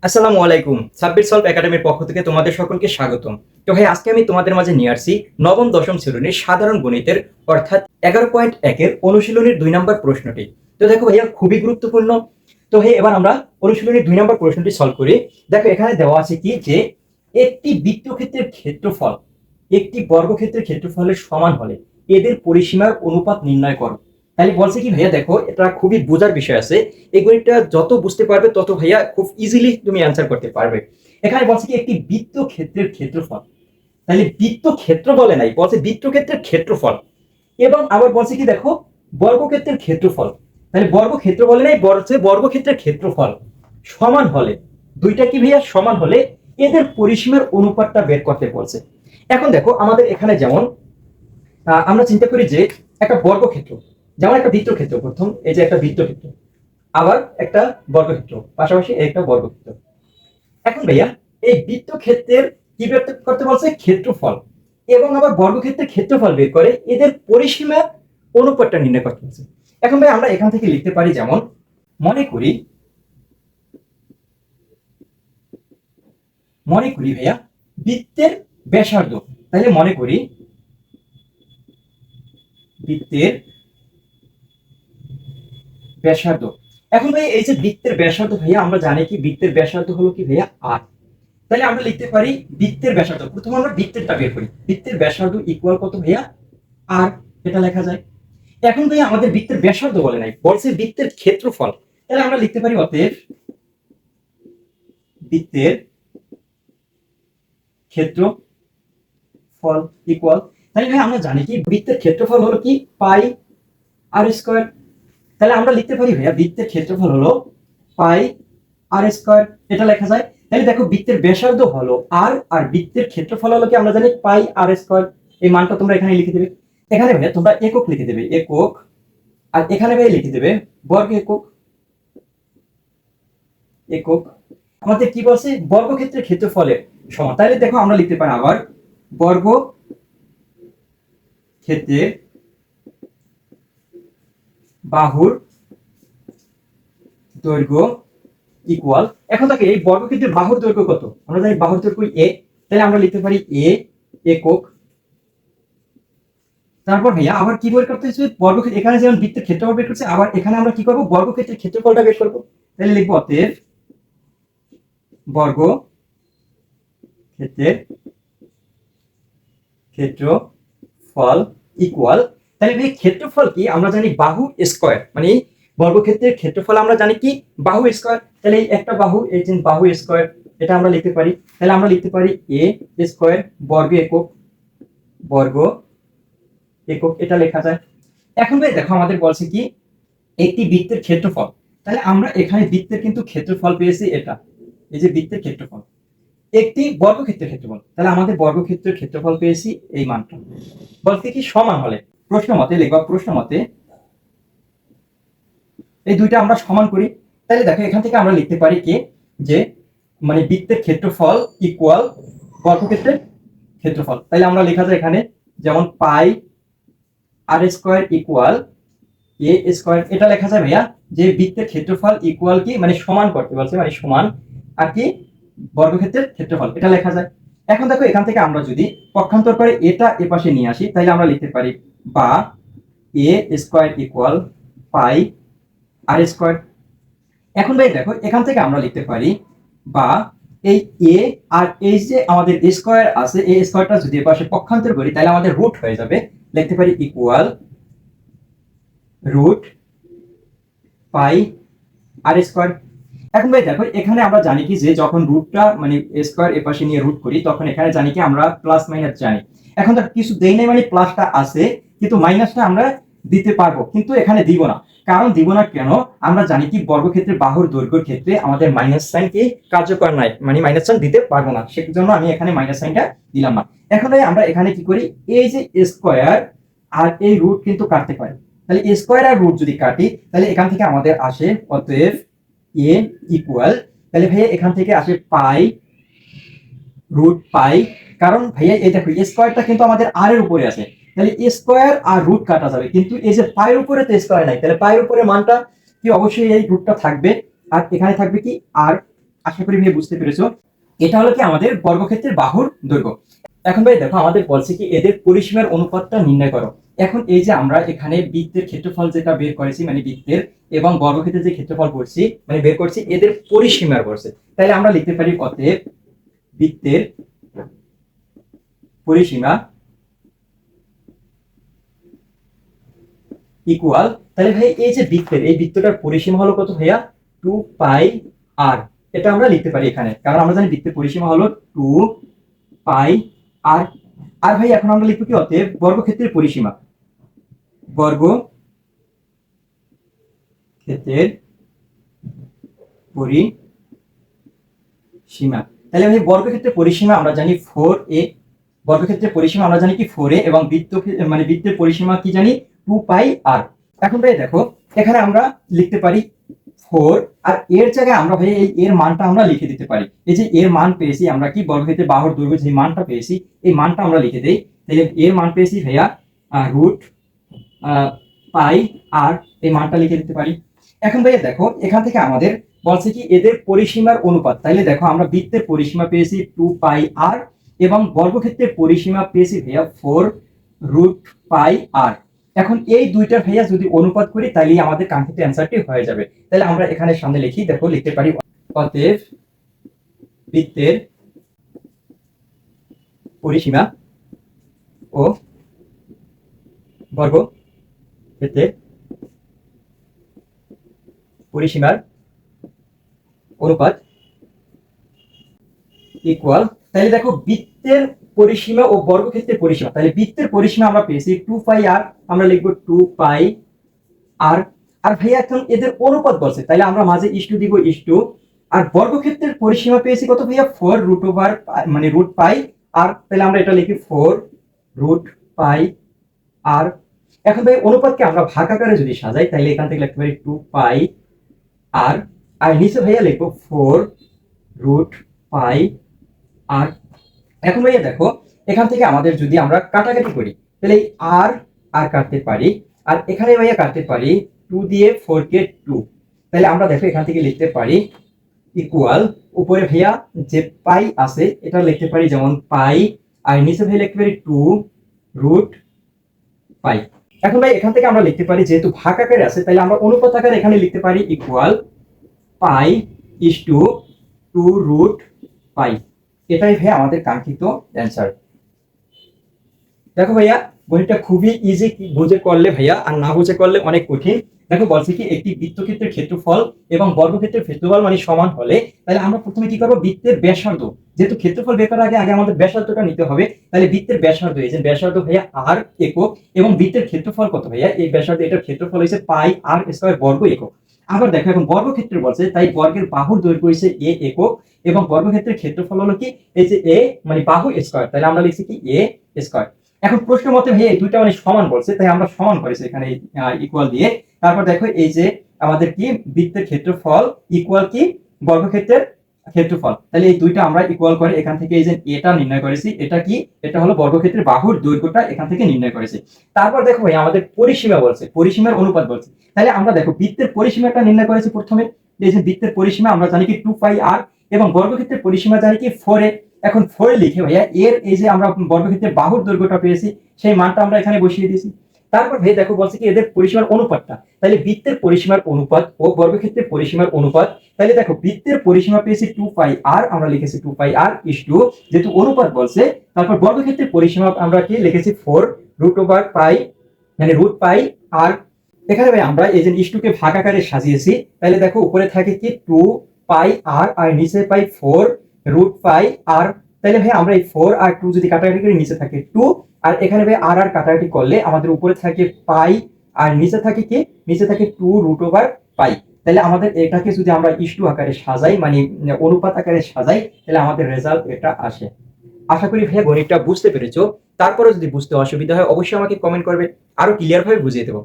আসসালামু আলাইকুম। সাব্বির সলভ একাডেমির পক্ষ থেকে তোমাদের সকলকে স্বাগতম। তো ভাই, আজকে আমি তোমাদের মাঝে নিয়ে আসছি নবম দশম শ্রেণীর সাধারণ গণিতের অর্থাৎ 11.1 অনুশীলনীর 2 নম্বর প্রশ্নটি। তো দেখো ভাইয়া, খুবই গুরুত্বপূর্ণ। তো ভাই, এবার আমরা অনুশীলনীর 2 নম্বর প্রশ্নটি সলভ করি। দেখো, এখানে দেওয়া আছে কি যে একটি বৃত্তক্ষেত্রের ক্ষেত্রফল একটি বর্গক্ষেত্রের ক্ষেত্রফলের সমান হলে এদের পরিসীমার অনুপাত নির্ণয় করো। তাহলে বলছে কি ভাইয়া, দেখো এটা খুবই বোঝার বিষয় আছে। এই গণিতটা যত বুঝতে পারবে তত ভাইয়া খুব ইজিলি তুমি অ্যান্সার করতে পারবে। এখানে বলছে কি একটি বৃত্ত ক্ষেত্রের ক্ষেত্রফল, তাহলে বৃত্ত ক্ষেত্র বলে নাই, বলছে বৃত্ত ক্ষেত্রের ক্ষেত্রফল। এবং আবার বলছে কি দেখো, বর্গক্ষেত্রের ক্ষেত্রফল, তাহলে বর্গক্ষেত্র বলে নাই, বলছে বর্গক্ষেত্রের ক্ষেত্রফল সমান হলে, দুইটা কি ভাইয়া সমান হলে এদের পরিসীমার অনুপাতটা বের করতে বলছে। এখন দেখো, আমাদের এখানে যেমন আমরা চিন্তা করি যে একটা বর্গক্ষেত্র, যেমন একটা বৃত্তক্ষেত্র, প্রথম এই যে একটা বৃত্তক্ষেত্র, আবার একটা বর্গক্ষেত্র, পাশাপাশি একটা বর্গক্ষেত্র। এখন ভাইয়া, এই বৃত্তক্ষেত্রের কি বের করতে বলছে? ক্ষেত্রফল। এবং আবার বর্গক্ষেত্রের ক্ষেত্রফল বের করে এদের পরিসীমা অনুপাতটা নির্ণয় করতে বলছে। এখন ভাই, আমরা এখান থেকে লিখতে পারি, যেমন মনে করি ভাইয়া বৃত্তের ব্যাসার্ধ, তাহলে মনে করি বৃত্তের ব্যাসার্ধ। এখন ভাই, এই যে বৃত্তের ব্যাসার্ধ ভাইয়া, আমরা জানি কি বৃত্তের ব্যাসার্ধ হলো কি ভাইয়া আর। তাহলে আমরা লিখতে পারি বৃত্তের ব্যাসার্ধ, প্রথমে আমরা বৃত্তেরটা বের করি, বৃত্তের ব্যাসার্ধ ইকুয়াল কত ভাইয়া? আর। এটা লেখা যায়। এখন ভাইয়া, আমাদের বৃত্তের ব্যাসার্ধ বলে নাই, বলছে বৃত্তের ক্ষেত্রফল। তাহলে আমরা লিখতে পারি অতএব বৃত্তের ক্ষেত্রফল ইকুয়াল। তাহলে ভাই, আমরা জানি কি বৃত্তের ক্ষেত্রফল হলো কি পাই আর স্কয়ার। তাহলে আমরা লিখতে পারি ভাইয়া বৃত্তের ক্ষেত্রফল হলো পাই আর স্কয়ার, এটা লেখা যায়। তাহলে দেখো, বৃত্তের ব্যাসার্ধ হলো আর, আর বৃত্তের ক্ষেত্রফল হলো কি আমরা জানি পাই আর স্কয়ার। এই মানটা তোমরা এখানে লিখে দেবে। এখানে ভাইয়া তোমরা একক লিখে দেবে, একক। আর এখানে ভাই লিখে দেবে বর্গ একক, একক। আমাদের কি বলছে? বর্গক্ষেত্রের ক্ষেত্রফলের সমান। তাহলে দেখো, আমরা লিখতে পারি আবার বর্গ ক্ষেত্রের বাহুর দৈর্ঘ্য ইকুয়াল। এখন দেখো, এই বর্গক্ষেত্রের বাহুর দৈর্ঘ্য কত? আমরা জানি বাহুর দৈর্ঘ্য এ। তাহলে আমরা লিখতে পারি এ একক। তারপর ভাইয়া আবার কি বের করতে হচ্ছে? বর্গক্ষেত্র, এখানে যেমন বৃত্তের ক্ষেত্রফল বের করছে, আবার এখানে আমরা কি করব? বর্গক্ষেত্রের ক্ষেত্রফলটা বের করব। তাহলে লিখবো অতএব বর্গ ক্ষেত্রের ক্ষেত্রফল ইকুয়াল। তাহলে ভাই, ক্ষেত্রফল কি আমরা জানি বাহু স্কয়ার, মানে বর্গক্ষেত্রের ক্ষেত্রফল আমরা জানি কি বাহু স্কয়ার। তাহলে এই একটা বাহু, এই যে বাহু স্কয়ার, এটা আমরা লিখতে পারি। তাহলে আমরা লিখতে পারি এ স্কয়ার বর্গ একক, বর্গ একক, এটা লেখা যায়। এখন ভাই দেখো, আমাদের বলছে কি একটি বৃত্তের ক্ষেত্রফল। তাহলে আমরা এখানে বৃত্তের কিন্তু ক্ষেত্রফল পেয়েছি, এটা এই যে বৃত্তের ক্ষেত্রফল, একটি বর্গক্ষেত্রের ক্ষেত্রফল। তাহলে আমাদের বর্গক্ষেত্রের ক্ষেত্রফল পেয়েছি এই মানটা। বলতে কি সমান হলে, প্রশ্ন মতে লিখবা, প্রশ্ন মতে এই দুইটা আমরা সমান করি। তাহলে দেখো, এখান থেকে আমরা লিখতে পারি কি যে মানে বৃত্তের ক্ষেত্রফল ইকুয়াল বর্গক্ষেত্রের ক্ষেত্রফল। তাহলে আমরা লেখা যায় এখানে যেমন পাই আর স্কয়ার ইকুয়াল এ স্কয়ার, এটা লেখা যায় ভাইয়া যে বৃত্তের ক্ষেত্রফল ইকুয়াল কি মানে সমান করতে বলছে, মানে সমান আর কি বর্গক্ষেত্রের ক্ষেত্রফল, এটা লেখা যায়। এখন দেখো, এখান থেকে আমরা যদি পক্ষান্তর করে এটা এপাশে নিয়ে আসি, তাহলে আমরা লিখতে পারি বা এ স্কয়ার ইকুয়াল পাই আর স্কয়ার। এখন ভাই দেখো, এখান থেকে আমরা লিখতে পারি বা এই এ আর এই যে আমাদের স্কয়ার আছে, এই স্কয়ারটা যদি এপাশে পক্ষান্তর করি, তাহলে আমাদের রুট হয়ে যাবে। লিখতে পারি ইকুয়াল রুট পাই আর স্কয়ার। এখন ভাই দেখো, এখানে আমরা জানি কি যে যখন রুটটা মানে স্কয়ার এপাশে নিয়ে রুট করি, তখন এখানে জানি কি আমরা প্লাস মাইনাস জানি। এখন দেখো, কিছু দেই নাই, মানে প্লাসটা আছে, কিন্তু মাইনাসটা আমরা দিতে পারবো, কিন্তু এখানে দিব না। কারণ দিব না কেন? আমরা জানি কি বর্গক্ষেত্রের বাহুর দৈর্ঘ্যের ক্ষেত্রে আমাদের মাইনাস সাইন কি কার্যকর নাই, মানে মাইনাস সাইন দিতে পারবো না, সেজন্য আমি এখানে মাইনাস সাইনটা দিলাম না। এখন আমরা এখানে কি করি, এই যে স্কয়ার আর এই রুট কিন্তু কাটতে পারি। তাহলে স্কয়ার আর রুট যদি কাটি, তাহলে এখান থেকে আমাদের আসে অতএব এ ইকুয়াল, তাহলে ভাইয়া এখান থেকে আসে পাই রুট পাই। কারণ ভাইয়া এই দেখো, স্কয়ারটা কিন্তু আমাদের আর এর উপরে আছে, তাহলে স্কয়ার আর রুট কাটা যাবে, কিন্তু এই যে পায়ের উপরে তো স্কয়ার নাই, তাহলে পায়ের উপরে মানটা কি অবশ্যই এই রুটটা থাকবে, আর এখানে থাকবে কি আর। আশা করি ভাই বুঝতে পেরেছো। এটা হলো কি আমাদের বর্গক্ষেত্রের বাহুর দৈর্ঘ্য। এখন ভাই দেখো আমাদের বলছে কি এদের পরিসীমার অনুপাতটা নির্ণয় করো। এখন এই যে আমরা এখানে বৃত্তের ক্ষেত্রফল যেটা বের করেছি, মানে বৃত্তের এবং বর্গক্ষেত্রের যে ক্ষেত্রফল করছি মানে বের করছি, এদের পরিসীমার বলছে। তাহলে আমরা লিখতে পারি অতএব বৃত্তের পরিসীমা ইকুয়াল, তাহলে ভাই এই যে বৃত্তের এই বৃত্তটার পরিসীমা হলো কত ভাইয়া, 2πr। এটা আমরা লিখতে পারি এখানে, কারণ আমরা জানি বৃত্তের পরিসীমা হলো 2πr। আর ভাই এখন আমরা লিখবো কি অতএব বর্গক্ষেত্রের পরিসীমা, বর্গক্ষেত্রের পরিসীমা। তাহলে ভাই বর্গক্ষেত্রের পরিসীমা আমরা জানি 4a, বর্গক্ষেত্রের পরিসীমা আমরা জানি কি 4a, এবং বৃত্ত মানে বৃত্তের পরিসীমা কি জানি 2πr। এখন ভাই দেখো এখানে আমরা লিখতে পারি 4, আর এর জায়গায় আমরা ভাই এই এর মানটা আমরা লিখে দিতে পারি। এই যে এর মান পেয়েছি আমরা কি বর্গক্ষেত্রের বাহুর দৈর্ঘ্য যে মানটা পেয়েছি এই মানটা আমরা লিখে দেই। তাহলে এর মান পেয়েছি ভাইয়া রুট পাই আর, এই মানটা লিখে দিতে পারি। এখন ভাইয়া দেখো এখান থেকে আমাদের বলছে কি এদের পরিসীমার অনুপাত। তাইলে দেখো আমরা বৃত্তের পরিসীমা পেয়েছি 2πr এবং বর্গক্ষেত্রের পরিসীমা পেয়েছি ভাইয়া 4√πr। এখন এই দুইটা ভাইয়া যদি অনুপাত করি তাহলে আমাদের কাঙ্ক্ষিত অ্যান্সারটি হয়ে যাবে। তাহলে আমরা এখানে সামনে লিখি, দেখো লিখতে পারি অতএব বৃত্তের পরিসীমা ও বর্গক্ষেত্রের পরিসীমার অনুপাত ইকুয়াল। তাহলে দেখো বৃত্তের পরিসীমা ও বর্গক্ষেত্রের পরিসীমা, তাহলে বৃত্তের পরিসীমা আমরা পেয়েছি 2πr, আমরা লিখবো 2πr। আর ভাইয়া এখন এদের অনুপাত বলছে, তাহলে আমরা মাঝে ইস্টু দিব ইস্টু। আর বর্গক্ষেত্রের পরিসীমা পেয়েছি কত ভাইয়া 4√, মানে √π আর, তাহলে আমরা এটা লিখি 4√πr। এখন ভাই অনুপাতকে আমরা ভাগ আকারে যদি সাজাই তাহলে এখান থেকে লিখতে পারি 2πr, আর নিচে ভাইয়া লিখবো 4√πr। এখন ভাইয়া দেখো এখান থেকে আমাদের যদি আমরা কাটাকাটি করি তাহলে এই আর কাটতে পারি, আর এখানে ভাইয়া কাটতে পারি 2 দিয়ে 4 কে 2। তাহলে আমরা দেখো এখান থেকে লিখতে পারি ইকুয়াল, উপরে ভাইয়া যে পাই আছে এটা লিখতে পারি যেমন পাই, আর নিচে ভাইয়া লিখতে পারি 2√π। এখন ভাই এখান থেকে আমরা লিখতে পারি যেহেতু ভাগ আকারে আছে তাহলে আমরা অনুপাত আকারে এখানে লিখতে পারি ইকুয়াল পাই ইস টু 2√π। এটাই ভাইয়া আমাদের কাঙ্ক্ষিত অ্যান্সার। দেখো ভাইয়া গণিতটা খুবই ইজি, বুঝে করলে ভাইয়া আর না বুঝে করলে অনেক কঠিন। দেখো বলছে কি একটি বৃত্তক্ষেত্রের ক্ষেত্রফল এবং বর্গক্ষেত্রের ক্ষেত্রফল মানে সমান হলে তাহলে আমরা প্রথমে কি করবো, বৃত্তের ব্যাসার্ধ, যেহেতু ক্ষেত্রফল বের করার আগে আমাদের ব্যাসার্ধটা নিতে হবে। তাহলে বৃত্তের ব্যাসার্ধ, এই যে ব্যাসার্ধ ভাইয়া আর একক, এবং বৃত্তের ক্ষেত্রফল কত ভাইয়া, এই ব্যাসার্ধ এটার ক্ষেত্রফল হয়েছে পাই আর স্কয়ার বর্গ একক। আবার দেখো এখন বর্গক্ষেত্রে বলছে তাই বর্গের বাহুর দৈর্ঘ্য হয়েছে এ একক, এবং বর্গক্ষেত্রের ক্ষেত্রফল হলো কি এই যে এ মানে বাহু স্কয়ার, তাহলে আমরা লিখছি কি এ স্কয়ার। এখন প্রশ্ন মতে ভাই এই দুইটা মানে সমান বলছে তাই আমরা সমান করেছি এখানে ইকুয়াল দিয়ে। তারপর দেখো এই যে আমাদের কি বৃত্তের ক্ষেত্রফল ইকুয়াল কি বর্গক্ষেত্রের ক্ষেত্রফল, তাহলে এই দুইটা আমরা ইকুয়াল করে এখান থেকে এই যে এটা নির্ণয় করেছি, এটা কি এটা হলো বর্গক্ষেত্রের বাহুর দৈর্ঘ্যটা এখান থেকে নির্ণয় করেছি। তারপর দেখো ভাই আমাদের পরিসীমা বলছে, পরিসীমার অনুপাত বলছে, তাহলে আমরা দেখো বৃত্তের পরিসীমাটা নির্ণয় করেছি প্রথমে। এই যে বৃত্তের পরিসীমা আমরা জানি কি 2πr এবং বর্গক্ষেত্রের পরিসীমা জানি কি 4a। এখন 4 লিখে ভাইয়া এর এই যে আমরা বর্গক্ষেত্রের বাহুর দৈর্ঘ্যটা পেয়েছি সেই মানটা আমরা এখানে বসিয়ে দিয়েছি। তারপর ভাই দেখো বলছে কি এদের পরিসীমার অনুপাতটা, তাহলে বৃত্তের পরিসীমার অনুপাত ও বর্গক্ষেত্রের পরিসীমার অনুপাত। তাহলে দেখো বৃত্তের পরিসীমা পেয়েছি 2πr, আমরা লিখেছি 2πr ইস টু, যেহেতু অনুপাত বলছে, তারপর বর্গক্ষেত্রের পরিসীমা আমরা কি লিখেছি 4√π মানে √π। আর এখানে ভাই আমরা এই যে ইস্টুকে ভাগ আকারে সাজিয়েছি, তাহলে দেখো উপরে থাকে কি 2πr আর নিচে পাই 4√π। আর তাহলে ভাই আমরা এই 4 আর 2 যদি কাটাকাটি করি নিচে থাকে 2, আর এখানে ভাই আর কাটাকাটি করলে আমাদের উপরে থাকে পাই আর নিচে থাকে কি, নিচে থাকে 2√π। তাহলে আমাদের এটাকে যদি আমরা ইস্টু আকারে সাজাই মানে অনুপাত আকারে সাজাই তাহলে আমাদের রেজাল্ট এটা আসে। আশা করি ভাইয়া গণিতটা বুঝতে পেরেছো। তারপরে যদি বুঝতে অসুবিধা হয় অবশ্যই আমাকে কমেন্ট করবে, আরো ক্লিয়ার ভাবে বুঝিয়ে দেবো।